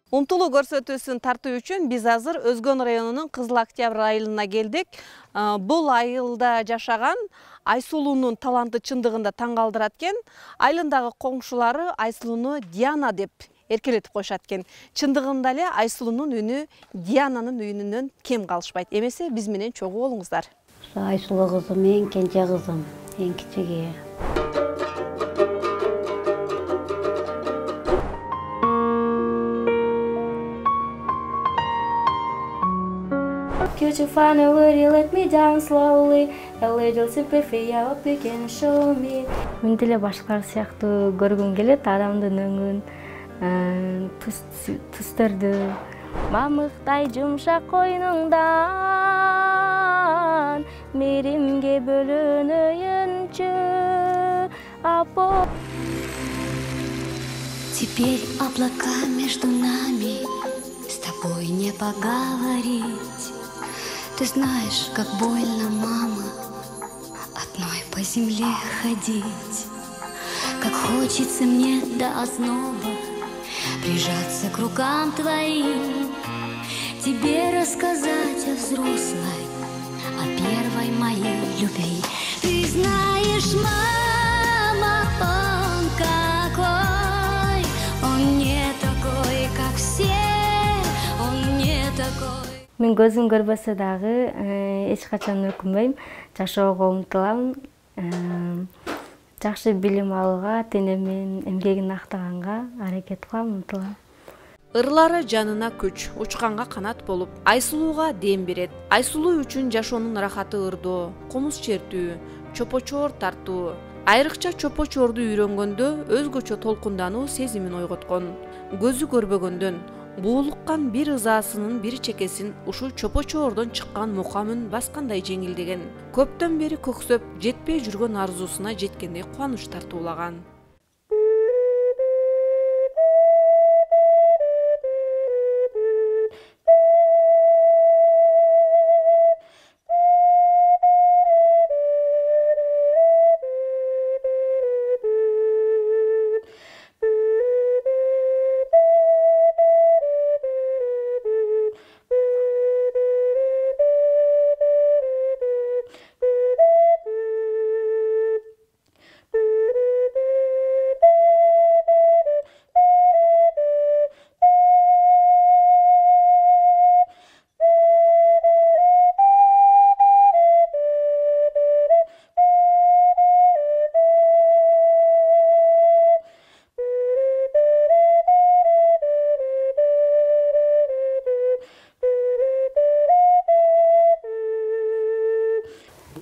Умтулуу көрсөтүүсүн тартуу үчүн биз азыр Өзгөн районунун Кызыл Октябрь айылына келдик. Бул айылда жашаган Айсулуунун таланты чындыгында таң калтырат экен. Айылындагы коңшулары Айсулууну Диана деп эркелетип коюшат экен. Чындыгында эле Айсулуунун үнү Диананын үнүнөн кем калышпайт. Эмесе биз менен чогуу болуңуздар. Айсулуу кызым, эң кенже кызым, эң кичиги. Could you find a word you let me down slowly? A little sympathy, I hope you can show me. Мен деле башкалар сыяктуу көргүм келет адамдын өңүн, түстөрдү. Мамыктай жумшак койнуңдан мейримге бөлөнөйүнчү апо. Теперь облака между нами, с тобой не поговорить. Ты знаешь, как больно, мама, одной по земле ходить. Как хочется мне до озноба прижаться к рукам твоим, тебе рассказать о взрослой, о первой моей любви. Ты знаешь, мама, он какой, он не такой, как все, он не такой. Мен көзүм көрбөсө дагы эч качан өкүнбөйм, жашоого умтулам, жакшы билим алууга, тенемин эмгегин актаганга аракет кылам, умтулам. Ырлары жанына күч, учканга канат болуп, Айсулууга дем берет. Айсулуу үчүн жашоонун рахаты ырдоо, комуз чертүү, чопочоор тартуу. Айрыкча чопочоорду үйрөнгөндө өзгөчө толкундануу сезимин ойготкон. Көзү көрбөгөндөн буулуккан бир ызаасынын бир чекесин ушул чопочоордон чыккан мукам үн баскандай жеңилдеген. Көптөн бери көксөп, жетпей жүргөн арзусуна жеткендей кубаныч тартуулаган.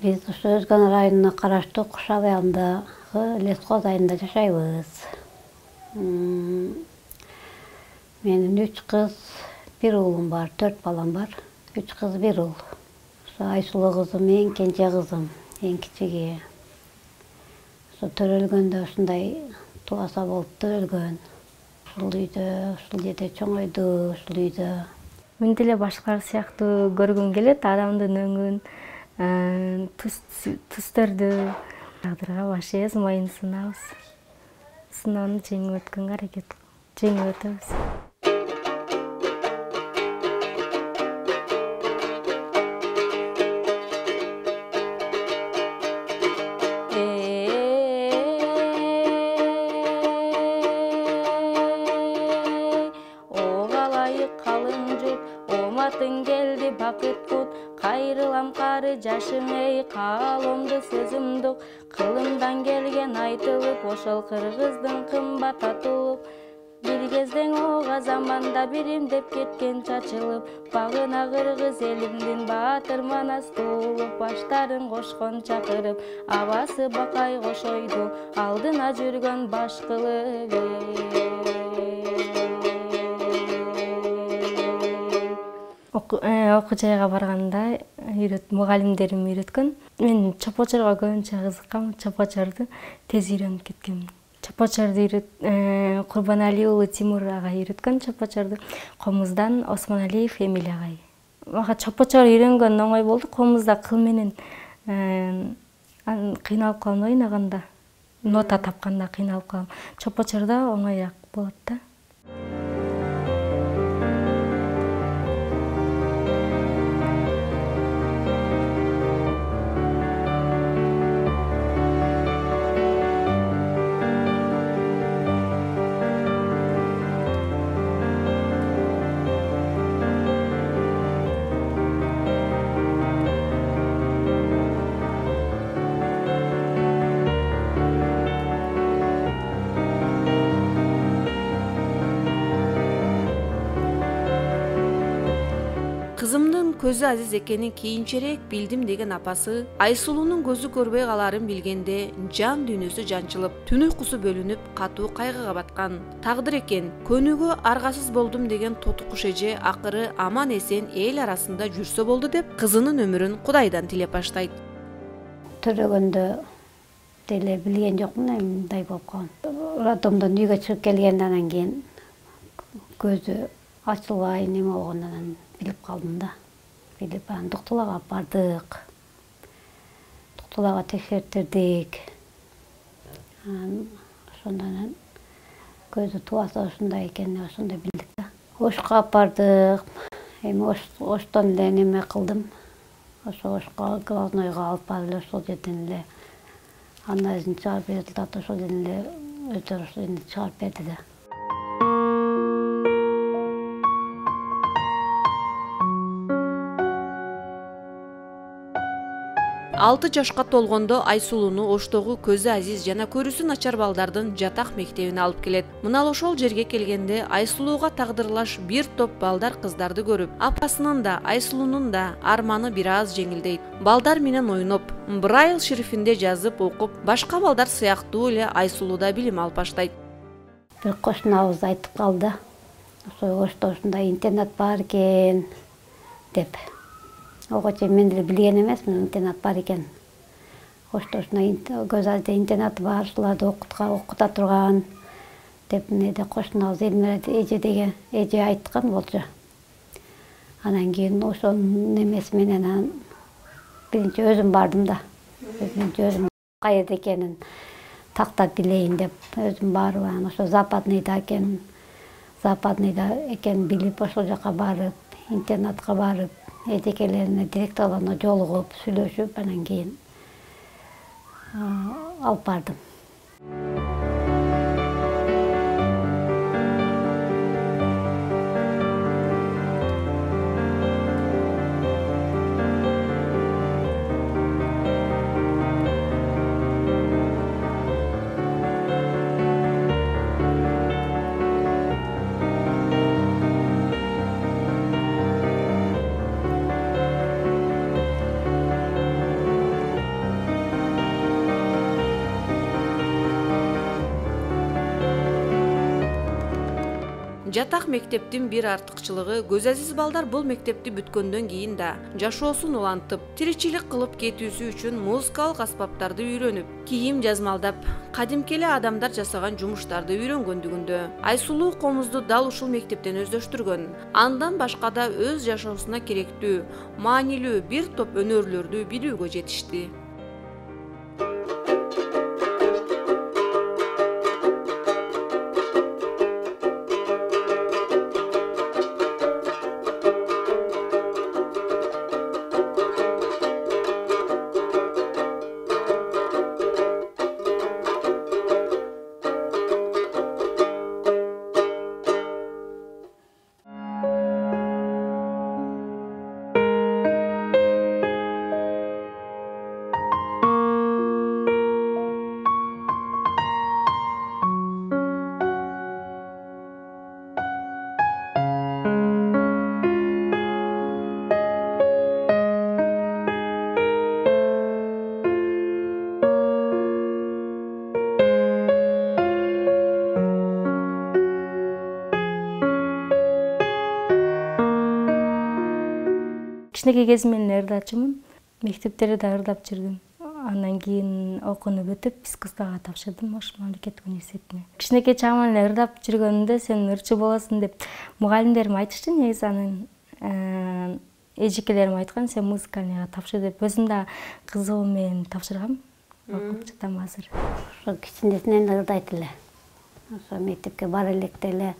Biz Özgön rayonuna караштуу Куш аялындагы Лескоз айылында жашайбыз. Менин 3 кыз, 1 уулум бар, 4 балам бар. 3 кыз, 1 уул. Айсулуу кызым, эң кенже кызым, эң кичиги. Төрөлгөндө ушундай туаса болуп төрөлгөн. Ушул үйдө, ушул жерде чоңойду, ушул үйдө. Мен деле башкалар сыяктуу көргүм келет адамдын өңүн, түстөрдү. Тагдырга башыбыз, моюн сынабыз. Сыноону жеңип өткөнгө аракет жеңип өтөбүз. Келди бакыт кут, кайрылам кары жашың эй, кааломду сөзүмдүк, кылымдан келген айтылып, ошол кыргыздын кымбат атылып. Бир кезден ого заманда биримдеп кеткен чачылып, багына кыргыз элимдин баатыр манас туулуп, баштарын кошкон чакырып, абасы бакай кошойду, алдына жүргөн баш кылып. Окуу жайга барганда мугалимдерим үйрөткөн. Мен чопочорго көбүнчө кызыккам, чопочорду тез үйрөнүп кеткенмин. Чопочорду Курбаналиев уулу Тимур ага үйрөткөн чопочорду. Комуздан Осмоналиев Эмиль агай. Мага чопочор үйрөнгөн оңой болду. Комузда кыл менен кыйналып калам ойногондо. Нота тапканда кыйналып калам. Чопочордо оңоюраак болот да. көзү азиз экенин кийинчерээк билдим деген апасы Айсулуунун көзү көрбөй каларын билгенде жан дүйнөсү жанчылып, түн уйкусу бөлүнүп, катуу кайгыга баткан. Тагдыр экен, көнүүгө аргасыз болдум деген тотукуш эже акыры аман эсен эл арасында жүрсө болду деп кызынын өмүрүн Кудайдан тилеп баштайт. Төрөгөндө деле билген жокмун, мындай болуп калган. Роддомдон үйгө чыгып келгенден кийин көзү ачылбай неме болгондон билип калдым да. Билип анан доктурларга алып бардык. Доктурларга текшертирдик. Ошондон көзү тубасы ушундай экенин ошондой билдик да. Ошко алып бардык. Эми оштон эле неме кылдым. Ошо ошко главнойго алып барып эле ошол жерден эле анализин чыгарып результаты ошол жерден эле өздөрү ошол жерден чыгарып берди да. 6 жашка толгондо Айсулууну Оштогу көзү азиз жана көрүүсү начар балдардын жатак мектебине алып келет. Мына ошол жерге келгенде Айсулууга тагдырлаш бир топ балдар кыздарды көрүп, апасынын да, Айсулуунун да арманы бир аз жеңилдейт. Балдар менен ойноп, Брайл шрифинде жазып окуп, башка балдар сыяктуу эле Айсулуу да билим алып баштайт. Бир кошунабыз айтып калды. Ошо Ошто ушундай интернат бар экен деп. Ого чейин мен деле билген эмесмин, интернат бар экен. Ошто ушундай көз азизде интернат бар, ушуларды окута турган деп эмнеде кошунабыз Элмира эже деген эже айткан болчу. Анан кийин ошонун немеси менен биринчи өзүм бардым да. Өзүм кайерде экенин тактап билейин деп өзүм барып, анан ошо Западныйда экен билип, ошол жака барып, интернатка барып, эжекелерине, директорлоруна жолугуп, сүйлөшүп, анан кийин алып бардым. Жатак мектептин бир артыкчылыгы көз азиз балдар бул мектепти бүткөндөн кийин да жашоосун улантып, тиричилик кылып кетүүсү үчүн музыкалык аспаптарды үйрөнүп, кийим жазмалдап, кадимки эле адамдар жасаган жумуштарды үйрөнгөндүгүндө Айсулуу комузду дал ушул мектептен өздөштүргөн. Андан башка да өз жашоосуна керектүү, маанилүү бир топ өнөрлөрдү билүүгө жетишти. Кичинекей кезимден ырдачымын. Мектептерде да ырдап жүрдүм. Андан кийин окууну бүтүп, искусствого тапшырдым Ош мамлекеттик университетине. Кичинекей чагыман эле ырдап жүргөндө сен ырчы болосуң деп мугалимдерим айтышты. Негизи анын эжекелерим айткан, сен музыкальныйга тапшыр деп. Өзүм да кызыгуу менен тапшыргам. Окуп жатам азыр. Ошо кичинесинен ырдайт эле. Ошо мектепке бара электе эле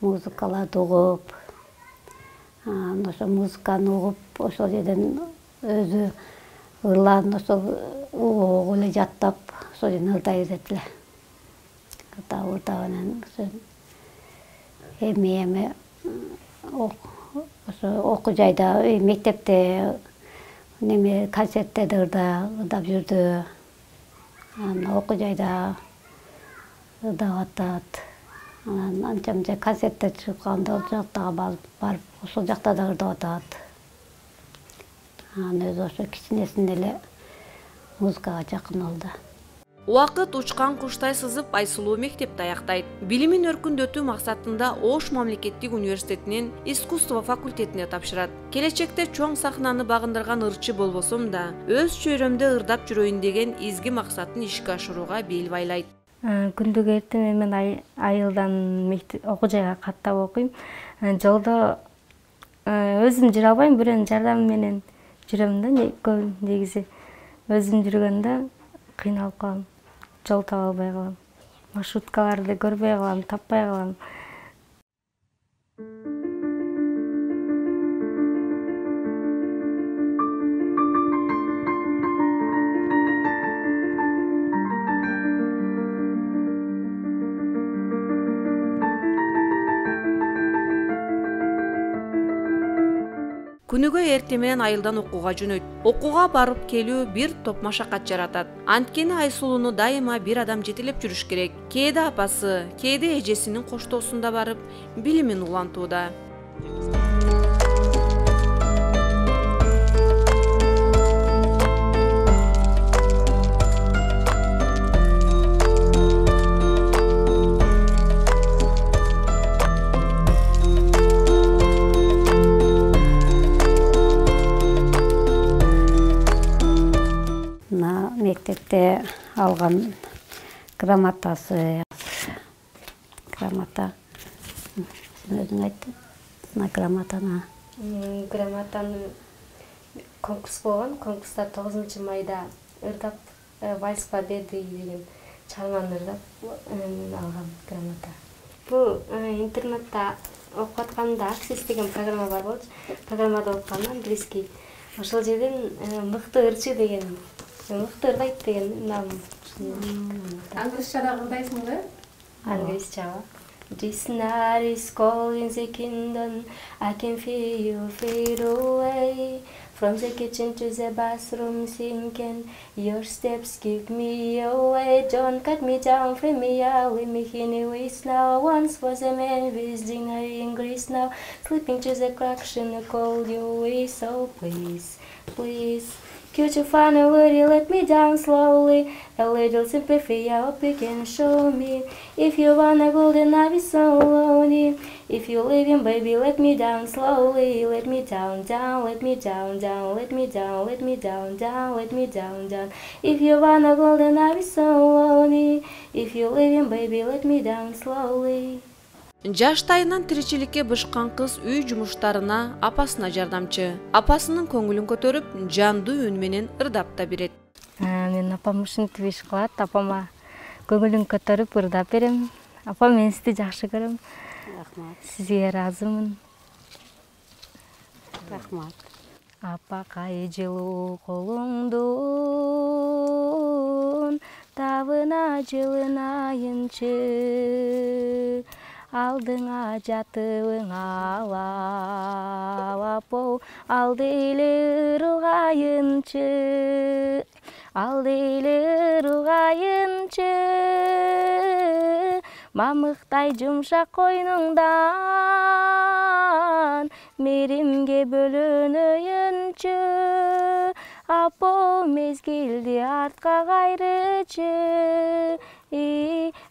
музыкаларды угуп, ошо музыканы угуп, ошол жерден өзү ырларын ошол угуп эле жаттап, ошол жерден ырдай берет эле. Ырдап анан эми ошо окуу жайда, мектепте неме концерттерде ырдап жүрдү. Анан окуу жайда ырдап атат. Анан анча-мынча концерттер чыгып калганда ошол жактагы барып, ошол жакта да ырдап атат. Анан өзү ошо кичинесинде эле музыкага жакын болду. Убакыт учкан куштай сызып Айсулуу мектепти аяктайт. Билимин өркүндөтүү максатында Ош мамлекеттик университетинин искусство факультетине тапшырат. Келечекте чоң сахнаны багындырган ырчы болбосом да, өз чөйрөмдө ырдап жүрөйүн деген изги максатын ишке ашырууга бел байлайт. Күндүгү эртең мен айылдан окуу жайга каттап окуйм. Жолдо өзүм жүрө албайм, бирөөнүн жардамы менен жүрөм да, көп негизи. Өзүм жүргөндө кыйналып калам. Жол таба албай калам. Маршруткаларды көрбөй калам, таппай калам. Күнүгө эртең менен айылдан окууга жөнөйт. Окууга барып келүү бир топ машакат жаратат. Анткени Айсулууну дайыма бир адам жетелеп жүрүш керек. Кээде апасы, кээде эжесинин коштоосунда барып, билимин улантууда. Мектепте алган грамотасы, грамота, сен өзүң айттың, мына грамотаны. Грамотаны конкурс болгон, конкурста 9-майда ырдап вальс победы деген чыгарманы ырдап алгам грамота. Бул интернетте окуп атканда Аксис деген программа бар болчу. Программада окуганда английский. Ошол жерден мыкты ырчы деген, мыкты ырдайт деген нам. Англисчада ырдайсың да? Англисча. This night is cold in the kingdom, I can feel you fade away. From the kitchen to the bathroom sinking, your steps keep me away. Don't cut me down, free me out, leave me anyways now. Once was a man visiting her in Greece now, slipping to the cracks in the cold your way. So please, please, could you finally let me down slowly? A little sympathy, I hope you can show me. If you wanna go, then I'll be so lonely. If you're leaving, baby, let me down slowly. Let me down, down, let me down, down, let me down, let me down, down, let me down, down. If you wanna go, then I'll be so lonely. If you're leaving, baby, let me down slowly. Жаштайынан тиричиликке бышкан кыз үй жумуштарына апасына жардамчы. Апасынын көңүлүн көтөрүп, жандуу үн менен ырдап да берет. Мен апам ушинтип иш кылат, апама көңүлүн көтөрүп ырдап берем. Апам мен сизди жакшы көрөм. Рахмат. Сизге ыраазымын. Рахмат. Апакай жылуу колуңдун табына жылынайынчы. Алдыңа жатыбың алап, апоу, алды эле ыргайынчы, алды эле ыргайынчы. Мамыктай жумшак койнуңдан, меримге бөлөнөйүнчү. Апоу, мезгилди артка кайрычы,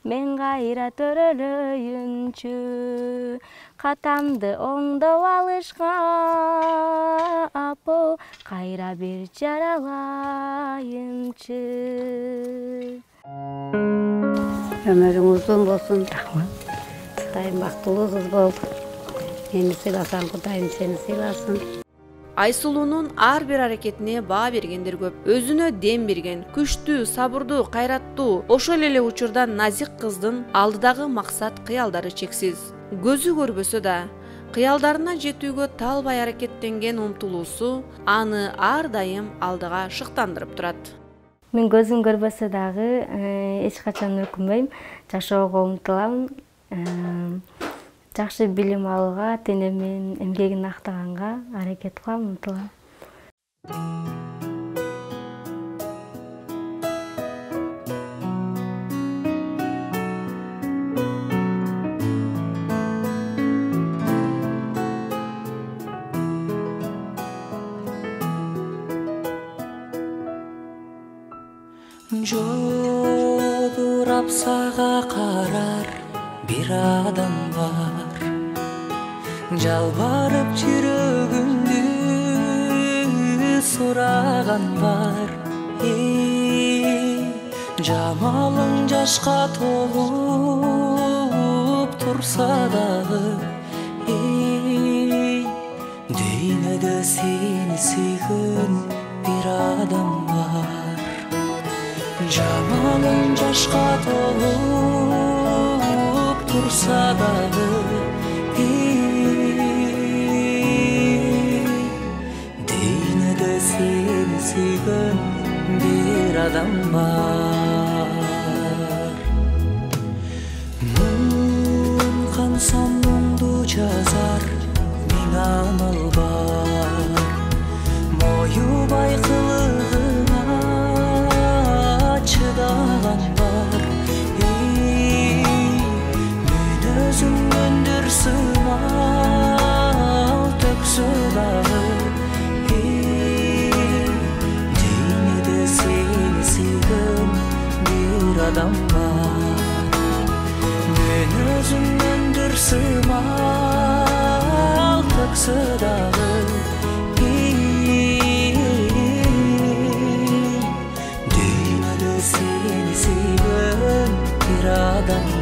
мен кайра төрөлөйүнчү. Катамды оңдоп алышкан, апоу, кайра бир жаралайынчы. Өмүрүң узун болсун. Рахмат. Кудайым бактылуу кыз бол. Мени сыйласаң, Кудайым сени сыйласын. Айсулуунун ар бир аракетине баа бергендер көп. Өзүнө дем берген, күчтүү, сабырдуу, кайраттуу, ошол эле учурда назик кыздын алдыдагы максат кыялдары чексиз. Көзү көрбөсө да, кыялдарына жетүүгө талбай аракеттенген умтулуусу аны ар дайым алдыга шыктандырып турат. Мен көзүм көрбөсө дагы эч качан өкүнбөйм, жашоого умтулам. Жакшы билим алууга, тенемин эмгегин актаганга аракет кылам, умтулам. Жылап сага карар бир адам бар. Жалбарып жүрөгүмдү сураган бар. Жамалың жашка толуп турса дагы, дүйнөдө сени сүйгөн бир адам бар. Жамалың жашка толуп турса дагы, дүйнөдө сени сүйгөн бир адам бар. Муңкан сонуңду жазар миң амал бар. Моюбай кылыгына чыдаган бар. Мүнөзүңдөн дүр сымал төксө дагы, дүйнөдө сени сүйгөн бир адам бар. Мүнөзүңдөн дүр сымал төксө дагы, дүйнөдө сени сүйгөн бир адам бар.